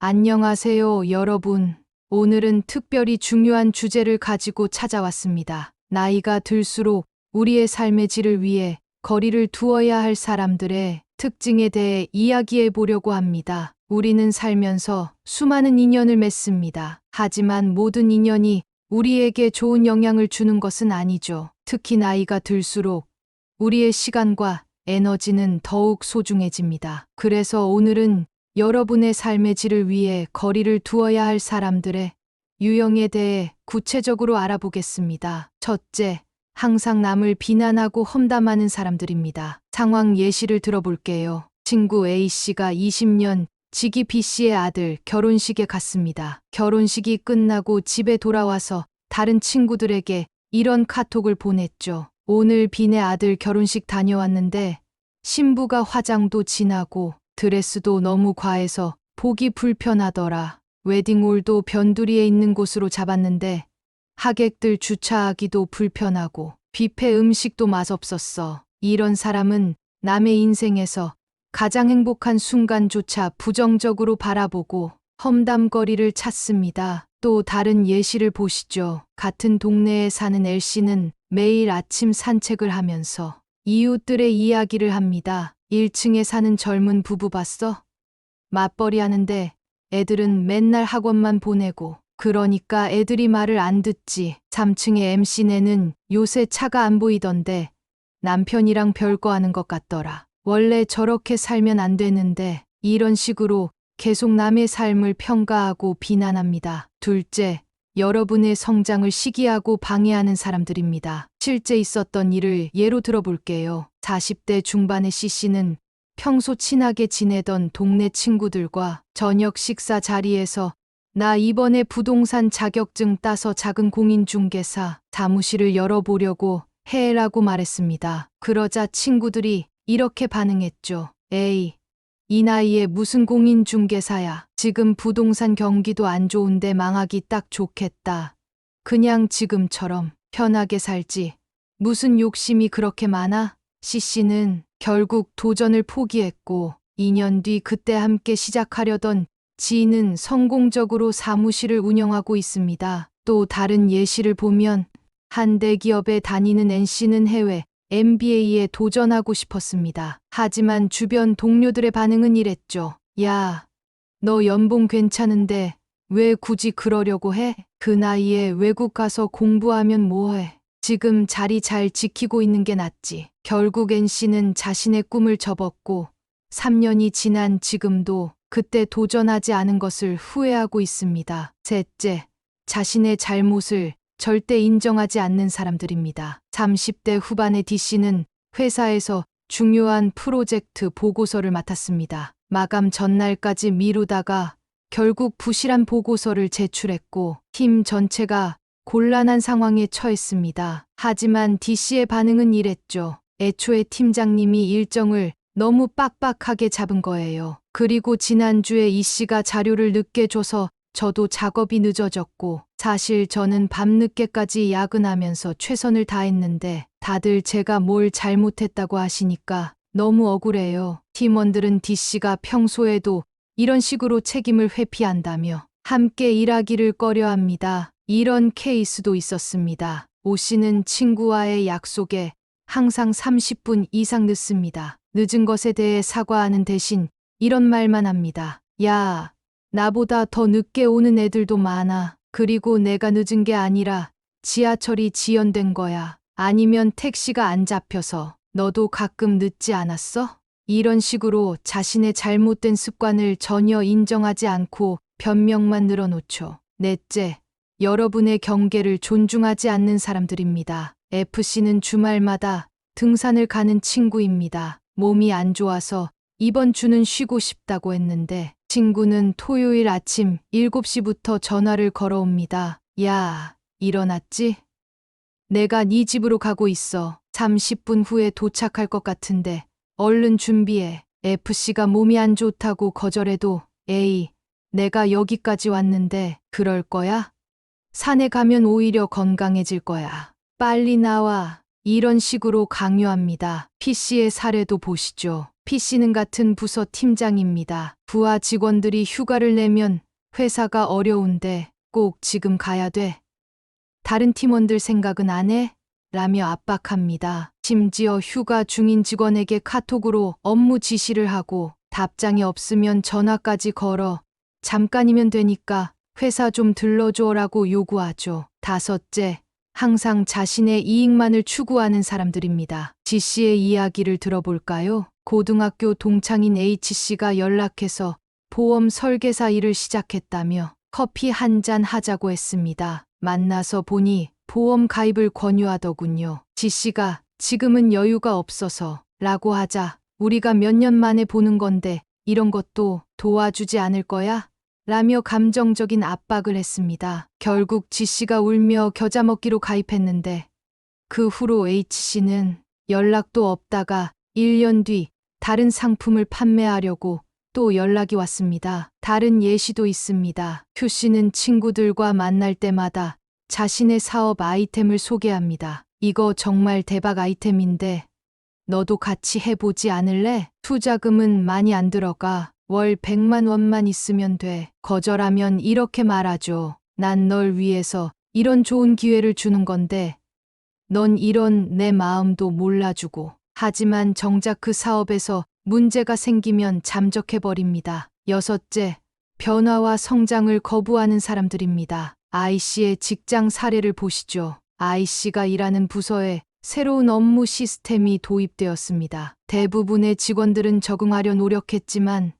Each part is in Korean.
안녕하세요, 여러분. 오늘은 특별히 중요한 주제를 가지고 찾아왔습니다. 나이가 들수록 우리의 삶의 질을 위해 거리를 두어야 할 사람들의 특징에 대해 이야기해 보려고 합니다. 우리는 살면서 수많은 인연을 맺습니다. 하지만 모든 인연이 우리에게 좋은 영향을 주는 것은 아니죠. 특히 나이가 들수록 우리의 시간과 에너지는 더욱 소중해집니다. 그래서 오늘은 여러분의 삶의 질을 위해 거리를 두어야 할 사람들의 유형에 대해 구체적으로 알아보겠습니다. 첫째, 항상 남을 비난하고 험담하는 사람들입니다. 상황 예시를 들어볼게요. 친구 A씨가 20년 지기 B씨의 아들 결혼식에 갔습니다. 결혼식이 끝나고 집에 돌아와서 다른 친구들에게 이런 카톡을 보냈죠. 오늘 B네 아들 결혼식 다녀왔는데 신부가 화장도 진하고 드레스도 너무 과해서 보기 불편하더라. 웨딩홀도 변두리에 있는 곳으로 잡았는데 하객들 주차하기도 불편하고 뷔페 음식도 맛없었어. 이런 사람은 남의 인생에서 가장 행복한 순간조차 부정적으로 바라보고 험담거리를 찾습니다. 또 다른 예시를 보시죠. 같은 동네에 사는 L씨는 매일 아침 산책을 하면서 이웃들의 이야기를 합니다. 1층에 사는 젊은 부부 봤어? 맞벌이 하는데 애들은 맨날 학원만 보내고 그러니까 애들이 말을 안 듣지. 3층의 MC네는 요새 차가 안 보이던데 남편이랑 별거 하는 것 같더라. 원래 저렇게 살면 안 되는데 이런 식으로 계속 남의 삶을 평가하고 비난합니다. 둘째, 여러분의 성장을 시기하고 방해하는 사람들입니다. 실제 있었던 일을 예로 들어볼게요. 40대 중반의 C씨는 평소 친하게 지내던 동네 친구들과 저녁 식사 자리에서 나 이번에 부동산 자격증 따서 작은 공인중개사 사무실을 열어보려고 해라고 말했습니다. 그러자 친구들이 이렇게 반응했죠. 에이, 이 나이에 무슨 공인중개사야. 지금 부동산 경기도 안 좋은데 망하기 딱 좋겠다. 그냥 지금처럼 편하게 살지. 무슨 욕심이 그렇게 많아? C씨는 결국 도전을 포기했고 2년 뒤 그때 함께 시작하려던 지인은 성공적으로 사무실을 운영하고 있습니다. 또 다른 예시를 보면 한 대기업에 다니는 N씨는 해외 MBA에 도전하고 싶었습니다. 하지만 주변 동료들의 반응은 이랬죠. 야, 너 연봉 괜찮은데 왜 굳이 그러려고 해? 그 나이에 외국 가서 공부하면 뭐해? 지금 자리 잘 지키고 있는 게 낫지. 결국 N씨는 자신의 꿈을 접었고 3년이 지난 지금도 그때 도전하지 않은 것을 후회하고 있습니다. 셋째, 자신의 잘못을 절대 인정하지 않는 사람들입니다. 30대 후반의 D씨는 회사에서 중요한 프로젝트 보고서를 맡았습니다. 마감 전날까지 미루다가 결국 부실한 보고서를 제출했고 팀 전체가 곤란한 상황에 처했습니다. 하지만 D씨의 반응은 이랬죠. 애초에 팀장님이 일정을 너무 빡빡하게 잡은 거예요. 그리고 지난주에 E씨가 자료를 늦게 줘서 저도 작업이 늦어졌고 사실 저는 밤늦게까지 야근하면서 최선을 다했는데 다들 제가 뭘 잘못했다고 하시니까 너무 억울해요. 팀원들은 D씨가 평소에도 이런 식으로 책임을 회피한다며 함께 일하기를 꺼려합니다. 이런 케이스도 있었습니다. O씨는 친구와의 약속에 항상 30분 이상 늦습니다. 늦은 것에 대해 사과하는 대신 이런 말만 합니다. 야, 나보다 더 늦게 오는 애들도 많아. 그리고 내가 늦은 게 아니라 지하철이 지연된 거야. 아니면 택시가 안 잡혀서 너도 가끔 늦지 않았어? 이런 식으로 자신의 잘못된 습관을 전혀 인정하지 않고 변명만 늘어놓죠. 넷째, 여러분의 경계를 존중하지 않는 사람들입니다. F씨는 주말마다 등산을 가는 친구입니다. 몸이 안 좋아서 이번 주는 쉬고 싶다고 했는데 친구는 토요일 아침 7시부터 전화를 걸어옵니다. 야, 일어났지? 내가 네 집으로 가고 있어. 30분 후에 도착할 것 같은데 얼른 준비해. F씨가 몸이 안 좋다고 거절해도 에이, 내가 여기까지 왔는데 그럴 거야? 산에 가면 오히려 건강해질 거야. 빨리 나와. 이런 식으로 강요합니다. P씨의 사례도 보시죠. P씨는 같은 부서 팀장입니다. 부하 직원들이 휴가를 내면 회사가 어려운데 꼭 지금 가야 돼. 다른 팀원들 생각은 안 해? 라며 압박합니다. 심지어 휴가 중인 직원에게 카톡으로 업무 지시를 하고 답장이 없으면 전화까지 걸어 잠깐이면 되니까 회사 좀 들러줘라고 요구하죠. 다섯째, 항상 자신의 이익만을 추구하는 사람들입니다. G씨의 이야기를 들어볼까요? 고등학교 동창인 H씨가 연락해서 보험 설계사 일을 시작했다며 커피 한 잔 하자고 했습니다. 만나서 보니 보험 가입을 권유하더군요. G씨가 지금은 여유가 없어서 라고 하자 우리가 몇 년 만에 보는 건데 이런 것도 도와주지 않을 거야? 라며 감정적인 압박을 했습니다. 결국 G씨가 울며 겨자 먹기로 가입했는데 그 후로 H씨는 연락도 없다가 1년 뒤 다른 상품을 판매하려고 또 연락이 왔습니다. 다른 예시도 있습니다. Q씨는 친구들과 만날 때마다 자신의 사업 아이템을 소개합니다. 이거 정말 대박 아이템인데 너도 같이 해보지 않을래? 투자금은 많이 안 들어가. 월 100만 원만 있으면 돼. 거절하면 이렇게 말하죠. 난 널 위해서 이런 좋은 기회를 주는 건데 넌 이런 내 마음도 몰라주고. 하지만 정작 그 사업에서 문제가 생기면 잠적해버립니다. 여섯째, 변화와 성장을 거부하는 사람들입니다. I씨의 직장 사례를 보시죠. I씨가 일하는 부서에 새로운 업무 시스템이 도입되었습니다. 대부분의 직원들은 적응하려 노력했지만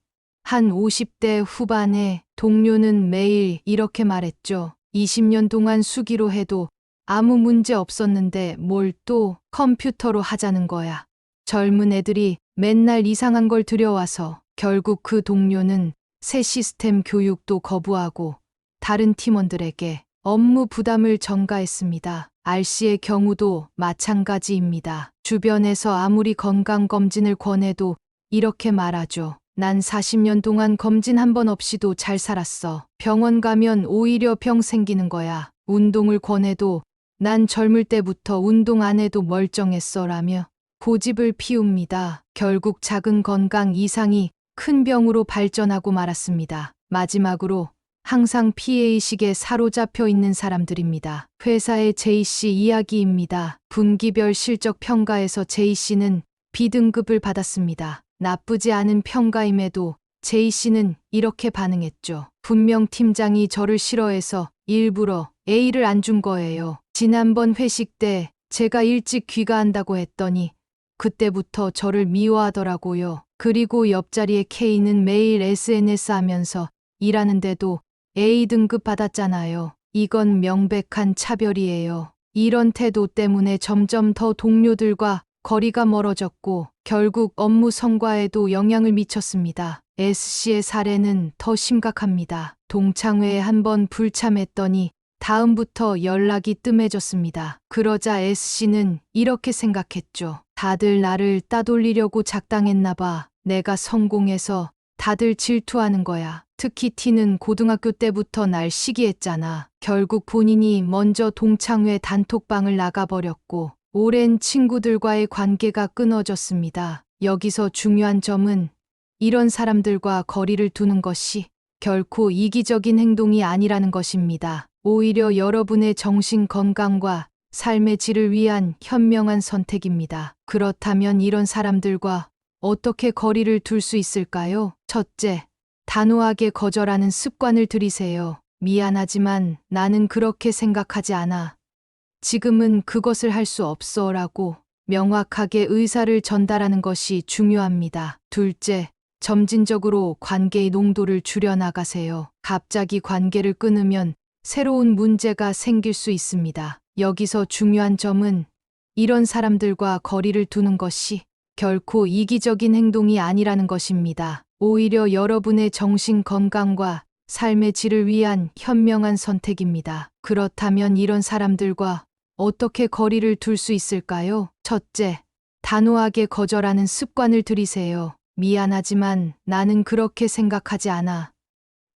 한 50대 후반의 동료는 매일 이렇게 말했죠. 20년 동안 수기로 해도 아무 문제 없었는데 뭘 또 컴퓨터로 하자는 거야. 젊은 애들이 맨날 이상한 걸 들여와서 결국 그 동료는 새 시스템 교육도 거부하고 다른 팀원들에게 업무 부담을 전가했습니다. R씨의 경우도 마찬가지입니다. 주변에서 아무리 건강검진을 권해도 이렇게 말하죠. 난 40년 동안 검진 한 번 없이도 잘 살았어. 병원 가면 오히려 병 생기는 거야. 운동을 권해도 난 젊을 때부터 운동 안 해도 멀쩡했어 라며 고집을 피웁니다. 결국 작은 건강 이상이 큰 병으로 발전하고 말았습니다. 마지막으로 항상 피해의식에 사로잡혀 있는 사람들입니다. 회사의 J씨 이야기입니다. 분기별 실적 평가에서 J씨는 B등급을 받았습니다. 나쁘지 않은 평가임에도 J씨는 이렇게 반응했죠. 분명 팀장이 저를 싫어해서 일부러 A를 안 준 거예요. 지난번 회식 때 제가 일찍 귀가한다고 했더니 그때부터 저를 미워하더라고요. 그리고 옆자리에 K는 매일 SNS 하면서 일하는데도 A등급 받았잖아요. 이건 명백한 차별이에요. 이런 태도 때문에 점점 더 동료들과 거리가 멀어졌고 결국 업무 성과에도 영향을 미쳤습니다. S씨의 사례는 더 심각합니다. 동창회에 한번 불참했더니 다음부터 연락이 뜸해졌습니다. 그러자 S씨는 이렇게 생각했죠. 다들 나를 따돌리려고 작당했나 봐. 내가 성공해서 다들 질투하는 거야. 특히 T는 고등학교 때부터 날 시기했잖아. 결국 본인이 먼저 동창회 단톡방을 나가버렸고 오랜 친구들과의 관계가 끊어졌습니다. 여기서 중요한 점은 이런 사람들과 거리를 두는 것이 결코 이기적인 행동이 아니라는 것입니다. 오히려 여러분의 정신 건강과 삶의 질을 위한 현명한 선택입니다. 그렇다면 이런 사람들과 어떻게 거리를 둘 수 있을까요? 첫째, 단호하게 거절하는 습관을 들이세요. 미안하지만 나는 그렇게 생각하지 않아. 지금은 그것을 할 수 없어 라고 명확하게 의사를 전달하는 것이 중요합니다. 둘째, 점진적으로 관계의 농도를 줄여나가세요. 갑자기 관계를 끊으면 새로운 문제가 생길 수 있습니다. 여기서 중요한 점은 이런 사람들과 거리를 두는 것이 결코 이기적인 행동이 아니라는 것입니다. 오히려 여러분의 정신 건강과 삶의 질을 위한 현명한 선택입니다. 그렇다면 이런 사람들과 어떻게 거리를 둘 수 있을까요? 첫째, 단호하게 거절하는 습관을 들이세요. 미안하지만 나는 그렇게 생각하지 않아.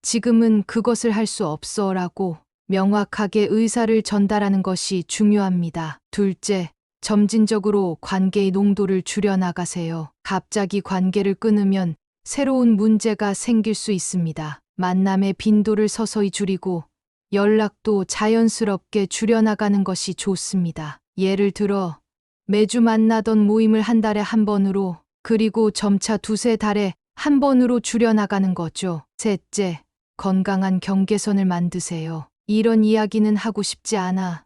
지금은 그것을 할 수 없어 라고 명확하게 의사를 전달하는 것이 중요합니다. 둘째, 점진적으로 관계의 농도를 줄여나가세요. 갑자기 관계를 끊으면 새로운 문제가 생길 수 있습니다. 만남의 빈도를 서서히 줄이고 연락도 자연스럽게 줄여나가는 것이 좋습니다. 예를 들어 매주 만나던 모임을 한 달에 한 번으로, 그리고 점차 두세 달에 한 번으로 줄여나가는 거죠. 셋째, 건강한 경계선을 만드세요. 이런 이야기는 하고 싶지 않아.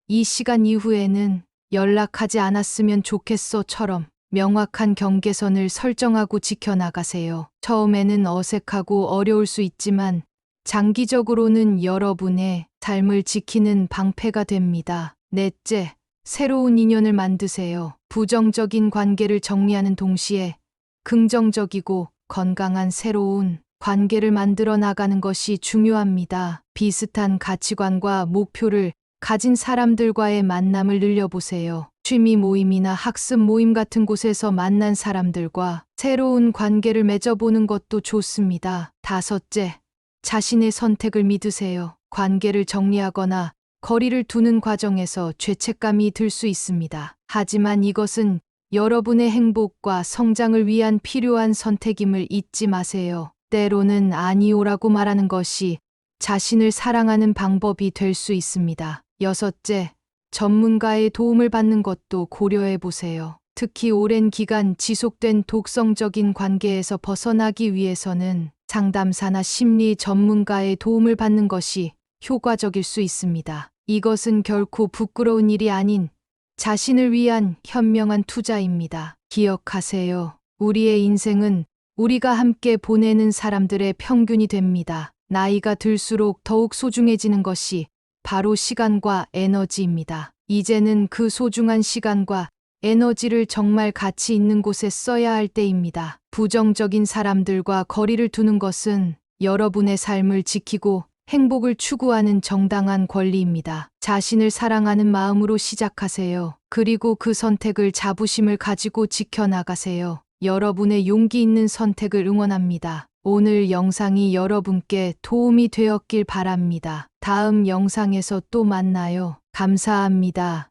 이 시간 이후에는 연락하지 않았으면 좋겠어처럼 명확한 경계선을 설정하고 지켜나가세요. 처음에는 어색하고 어려울 수 있지만 장기적으로는 여러분의 삶을 지키는 방패가 됩니다. 넷째, 새로운 인연을 만드세요. 부정적인 관계를 정리하는 동시에 긍정적이고 건강한 새로운 관계를 만들어 나가는 것이 중요합니다. 비슷한 가치관과 목표를 가진 사람들과의 만남을 늘려보세요. 취미 모임이나 학습 모임 같은 곳에서 만난 사람들과 새로운 관계를 맺어보는 것도 좋습니다. 다섯째, 자신의 선택을 믿으세요. 관계를 정리하거나 거리를 두는 과정에서 죄책감이 들 수 있습니다. 하지만 이것은 여러분의 행복과 성장을 위한 필요한 선택임을 잊지 마세요. 때로는 아니오라고 말하는 것이 자신을 사랑하는 방법이 될 수 있습니다. 여섯째, 전문가의 도움을 받는 것도 고려해 보세요. 특히 오랜 기간 지속된 독성적인 관계에서 벗어나기 위해서는 상담사나 심리 전문가의 도움을 받는 것이 효과적일 수 있습니다. 이것은 결코 부끄러운 일이 아닌 자신을 위한 현명한 투자입니다. 기억하세요. 우리의 인생은 우리가 함께 보내는 사람들의 평균이 됩니다. 나이가 들수록 더욱 소중해지는 것이 바로 시간과 에너지입니다. 이제는 그 소중한 시간과 에너지를 정말 가치 있는 곳에 써야 할 때입니다. 부정적인 사람들과 거리를 두는 것은 여러분의 삶을 지키고 행복을 추구하는 정당한 권리입니다. 자신을 사랑하는 마음으로 시작하세요. 그리고 그 선택을 자부심을 가지고 지켜나가세요. 여러분의 용기 있는 선택을 응원합니다. 오늘 영상이 여러분께 도움이 되었길 바랍니다. 다음 영상에서 또 만나요. 감사합니다.